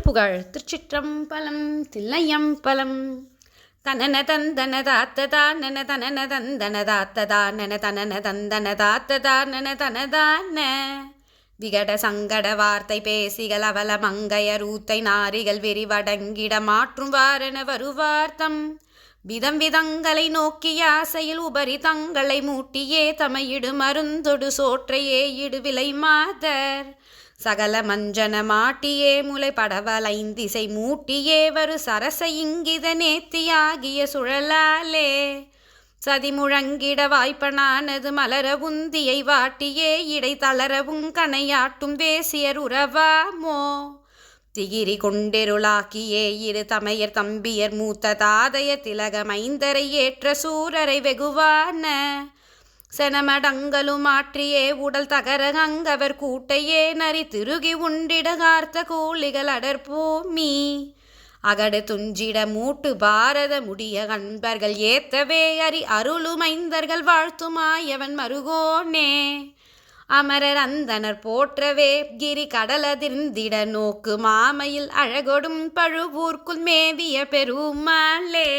திருப்புகழ் திருச்சிற்றம்பலம் தில்லையம்பலம். தனன தந்தன தாத்ததா நன தனன தந்தன தாத்ததா நன தனன தந்தன தாத்ததா நன தனதான விகட சங்கட வார்த்தை பேசிகள் அவல மங்கையரூத்தை நாரிகள் விரிவடங்கிட மாற்றும் வாரென வருவார்த்தம் விதம் விதங்களை நோக்கிய ஆசையில் உபரி தங்களை மூட்டியே தமையிடு மருந்தொடு சோற்றையே இடுவிலை மாதர் சகல மஞ்சன மாட்டியே முளை படவலைந்திசை மூட்டியே வரு சரச இங்கித நேத்தியாகிய சுழலாலே சதி முழங்கிட வாய்ப்பனானது மலர உந்தியை வாட்டியே இடை தளரவும் கணையாட்டும் வேசியர் உறவாமோ திகிரி கொண்டெருளாக்கியே இரு தமையர் தம்பியர் மூத்த தாதைய திலக மைந்தரை ஏற்ற சூரரை வெகுவான செனமடங்களும் மாற்றியே உடல் தகர அங்கவர் கூட்டையே நரி திருகி உண்டிடகார்த்த கூலிகள் அடற்பூமி அகடு துஞ்சிட மூட்டு பாரத முடிய அன்பர்கள் ஏத்தவே அறி அருளுமைந்தர்கள் வாழ்த்துமாயவன் மருகோனே அமரர் அந்தனர் போற்றவே கிரி கடலதிர்ந்திட நோக்கு மாமையில் அழகொடும் பழுவூர்க்குள் மேவிய பெருமாளே.